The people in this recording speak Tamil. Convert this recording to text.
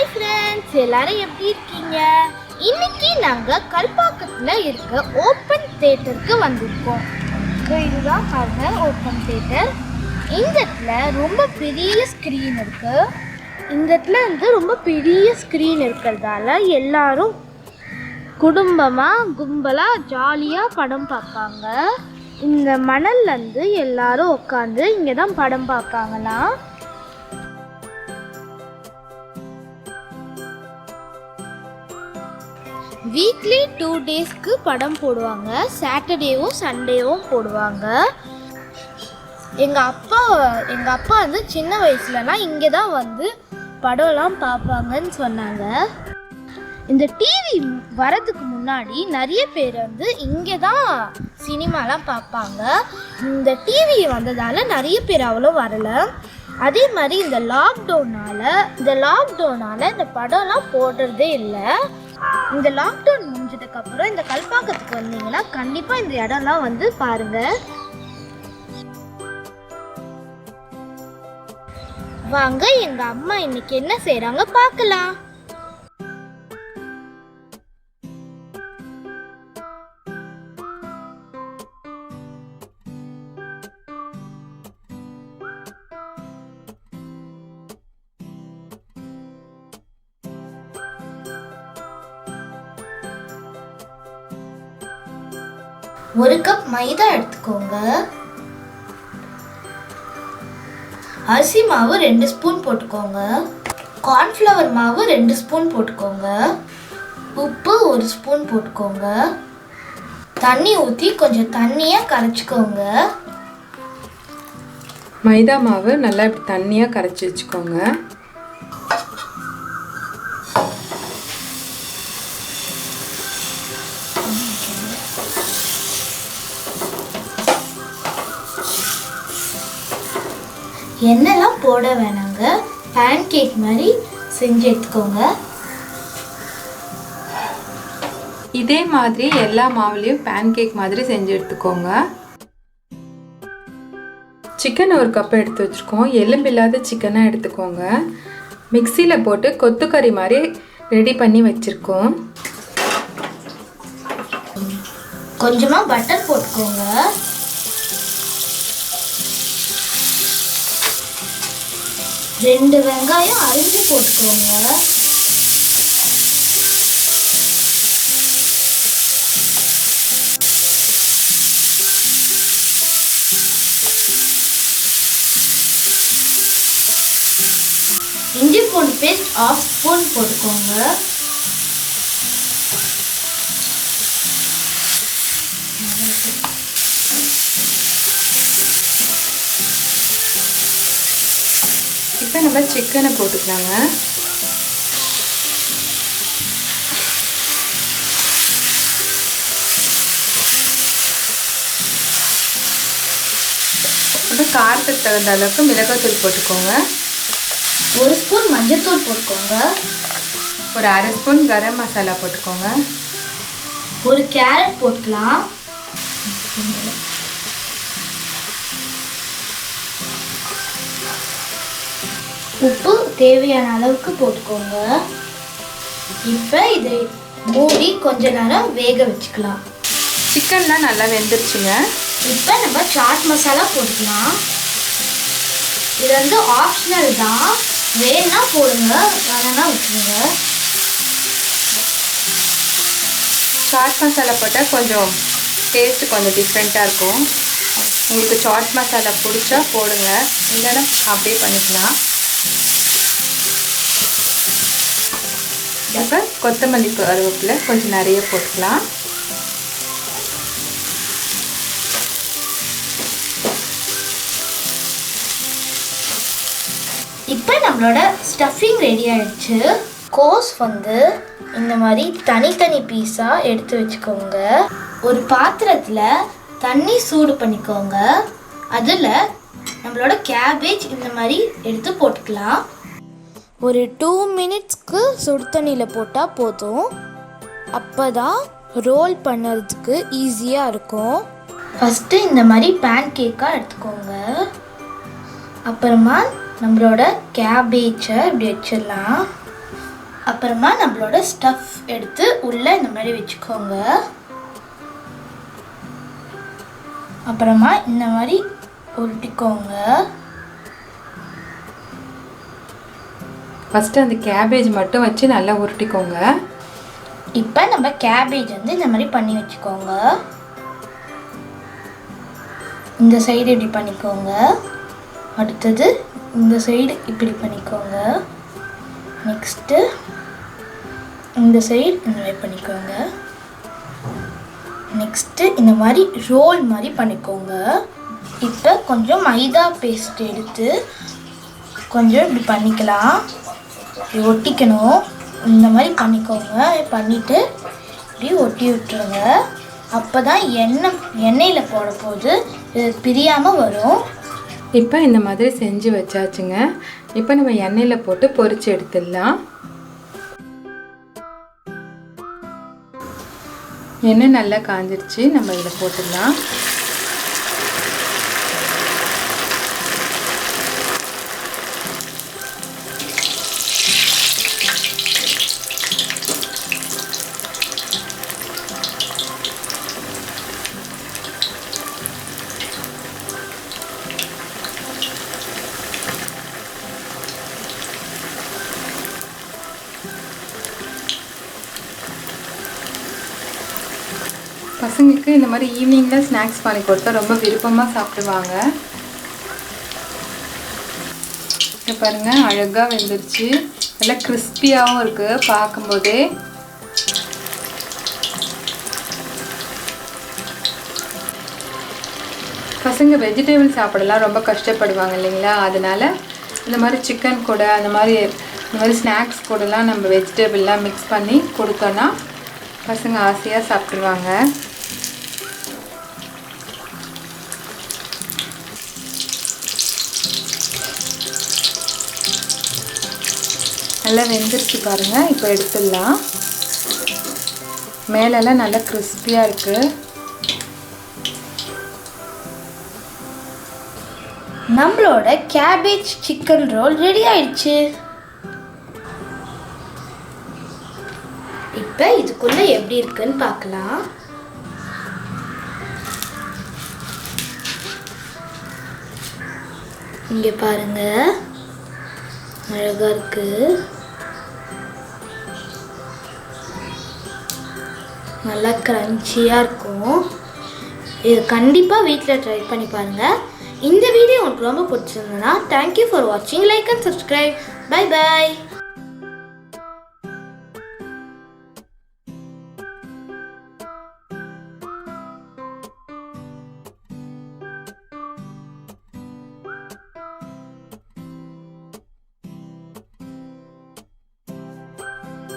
ஹாய் ஃப்ரெண்ட்ஸ், எல்லாரும் எப்படி இருக்கீங்க? இன்னைக்கு நாங்கள் கல்பாக்கத்தில் இருக்க ஓப்பன் தியேட்டருக்கு வந்திருக்கோம். இதுதான் பாருங்க ஓப்பன் தியேட்டர். இந்த இடத்துல ரொம்ப பெரிய ஸ்க்ரீன் இருக்கு. இந்த இடத்துல ரொம்ப பெரிய ஸ்க்ரீன் இருக்கிறதால எல்லாரும் குடும்பமாக கும்பலாக ஜாலியாக படம் பார்ப்பாங்க. இந்த மணல்லேருந்து எல்லாரும் உட்காந்து இங்கே தான் படம் பார்ப்பாங்களாம். வீக்லி 2 டேஸ்க்கு படம் போடுவாங்க. சாட்டர்டேவும் சண்டேவும் போடுவாங்க. எங்கள் அப்பா சின்ன வயசுலலாம் இங்கே தான் வந்து படம்லாம் பார்ப்பாங்கன்னு சொன்னாங்க. இந்த டிவி வரதுக்கு முன்னாடி நிறைய பேர் இங்கே தான் சினிமாலாம் பார்ப்பாங்க. இந்த டிவி வந்ததால் நிறைய பேர் அவ்வளோ வரலை. அதே மாதிரி இந்த லாக்டவுனால் இந்த படம்லாம் போடுறதே இல்லை. இந்த லாக்டவுன் முடிஞ்சதுக்கப்புறம் இந்த கல்பாக்கத்துக்கு வந்தீங்கன்னா கண்டிப்பாக இந்த இடம்லாம் பாருங்கள். வாங்க எங்கள் அம்மா இன்னைக்கு என்ன செய்கிறாங்க பார்க்கலாம். ஒரு கப் மைதா எடுத்துக்கோங்க. அரிசி மாவு 2 ஸ்பூன் போட்டுக்கோங்க. கார்ன்ஃப்ளவர் மாவு 2 ஸ்பூன் போட்டுக்கோங்க. உப்பு 1 ஸ்பூன் போட்டுக்கோங்க. தண்ணி ஊற்றி கொஞ்சம் தண்ணியாக கரைச்சிக்கோங்க. மைதா மாவு நல்லா தண்ணியாக கரைச்சி வச்சுக்கோங்க. எண்ணெய்லாம் போட வேணாங்க. பேன் கேக் மாதிரி செஞ்சு எடுத்துக்கோங்க. இதே மாதிரி எல்லா மாவுலேயும் பேன் கேக் மாதிரி செஞ்சு எடுத்துக்கோங்க. சிக்கன் 1 கப் எடுத்து வச்சுருக்கோம். எலும்பில்லாத சிக்கனாக எடுத்துக்கோங்க. மிக்சியில் போட்டு கொத்துக்கறி மாதிரி ரெடி பண்ணி வச்சுருக்கோம். கொஞ்சமாக பட்டர் போட்டுக்கோங்க. ரெண்டு வெங்காயம் அரிஞ்சு போட்டுக்கோங்க. இஞ்சி பூண்டு பேஸ்ட் 1/2 ஸ்பூன் போட்டுக்கோங்க. இப்போ நம்ம சிக்கனை போட்டுக்கலாங்க. அப்புறம் காரத்துக்கு தகுந்த அளவுக்கு மிளகாத்தூள் போட்டுக்கோங்க. 1 ஸ்பூன் மஞ்சள்தூள் போட்டுக்கோங்க. ஒரு 1/2 ஸ்பூன் கரம் மசாலா போட்டுக்கோங்க. ஒரு கேரட் போட்டுக்கலாம். உப்பு தேவையான அளவுக்கு போட்டுக்கோங்க. இப்போ இதை மூடி கொஞ்ச நேரம் வேக வச்சுக்கலாம். சிக்கன்லாம் நல்லா வெந்துருச்சுங்க. இப்போ நம்ம சாட் மசாலா போட்டுக்கலாம். இது ஆப்ஷனல் தான், வேணும்னா போடுங்க, வேணா விட்டுருங்க. சாட் மசாலா போட்டால் கொஞ்சம் டேஸ்ட்டு கொஞ்சம் டிஃப்ரெண்ட்டாக இருக்கும். உங்களுக்கு சாட் மசாலா பிடிச்சா போடுங்க, இல்லைன்னா அப்படியே பண்ணிக்கலாம். இப்போ கொத்தமல்லி கருவேப்பிலை கொஞ்சம் நிறைய போட்டுக்கலாம். இப்போ நம்மளோட ஸ்டஃபிங் ரெடி ஆயிடுச்சு. கோஸ் இந்த மாதிரி தனித்தனி பீஸாக எடுத்து வச்சுக்கோங்க. ஒரு பாத்திரத்தில் தண்ணி சூடு பண்ணிக்கோங்க. அதில் நம்மளோட கேபேஜ் இந்த மாதிரி எடுத்து போட்டுக்கலாம். ஒரு 2 மினிட்ஸ்க்கு சுடு தண்ணியில் போட்டால் போதும். அப்போ தான் ரோல் பண்ணுறதுக்கு ஈஸியாக இருக்கும். ஃபஸ்ட்டு இந்த மாதிரி பேன் கேக்காக எடுத்துக்கோங்க. அப்புறமா நம்மளோட கேபேஜை இப்படி வச்சிடலாம். அப்புறமா நம்மளோட ஸ்டஃப் எடுத்து உள்ளே இந்த மாதிரி வச்சுக்கோங்க. அப்புறமா இந்த மாதிரி உருட்டிக்கோங்க. ஃபஸ்ட்டு அந்த கேபேஜ் மட்டும் வச்சு நல்லா உருட்டிக்கோங்க. இப்போ நம்ம கேபேஜ் வந்து இந்த மாதிரி பண்ணி வச்சுக்கோங்க. இந்த சைடு இப்படி பண்ணிக்கோங்க. அடுத்தது இந்த சைடு இப்படி பண்ணிக்கோங்க. நெக்ஸ்ட்டு இந்த சைடு இந்த மாதிரி பண்ணிக்கோங்க. நெக்ஸ்ட்டு இந்த மாதிரி ரோல் மாதிரி பண்ணிக்கோங்க. இப்போ கொஞ்சம் மைதா பேஸ்ட் எடுத்து கொஞ்சம் இப்படி பண்ணிக்கலாம். இப்படி ஒட்டிக்கணும். இந்த மாதிரி பண்ணிக்கோங்க. பண்ணிவிட்டு இப்படி ஒட்டி விட்டுருங்க. அப்போ தான் எண்ணெயில் போட போது இது பிரியாமல் வரும். இப்போ இந்த மாதிரி செஞ்சு வச்சாச்சுங்க. இப்போ நம்ம எண்ணெயில் போட்டு பொரிச்சு எடுத்துடலாம். எண்ணெய் நல்லா காஞ்சிருச்சு. நம்ம இதில் போட்டுடலாம். பசங்களுக்கு இந்த மாதிரி ஈவினிங்கில் ஸ்நாக்ஸ் பண்ணி கொடுத்தா ரொம்ப விருப்பமாக சாப்பிடுவாங்க. இப்போ பாருங்கள், அழகாக வெந்துருச்சு. நல்லா கிறிஸ்பியாகவும் இருக்குது பார்க்கும்போதே. பசங்க வெஜிடபிள் சாப்பிடலாம் ரொம்ப கஷ்டப்படுவாங்க இல்லைங்களா? அதனால் இந்த மாதிரி சிக்கன் கூட இந்த மாதிரி ஸ்நாக்ஸ் கூடலாம் நம்ம வெஜிடபிள்லாம் மிக்ஸ் பண்ணி கொடுத்தோன்னா பசங்க ஆசையாக சாப்பிட்ருவாங்க. நல்லா வெந்துருச்சு பாருங்கள். இப்போ எடுத்துடலாம். மேலெல்லாம் நல்லா கிறிஸ்பியாக இருக்குது. நம்மளோட கேபேஜ் சிக்கன் ரோல் ரெடி ஆயிடுச்சு. இப்போ இதுக்குள்ளே எப்படி இருக்குன்னு பார்க்கலாம். இங்கே பாருங்க, அழகாக இருக்கு. நல்லா கிரன்ச்சியாக இருக்கும். இது கண்டிப்பாக வீட்டில் ட்ரை பண்ணி பாருங்கள். இந்த வீடியோ உங்களுக்கு ரொம்ப பிடிச்சிருந்ததுன்னா தேங்க்யூ ஃபார் வாட்சிங். Like and subscribe. Bye bye.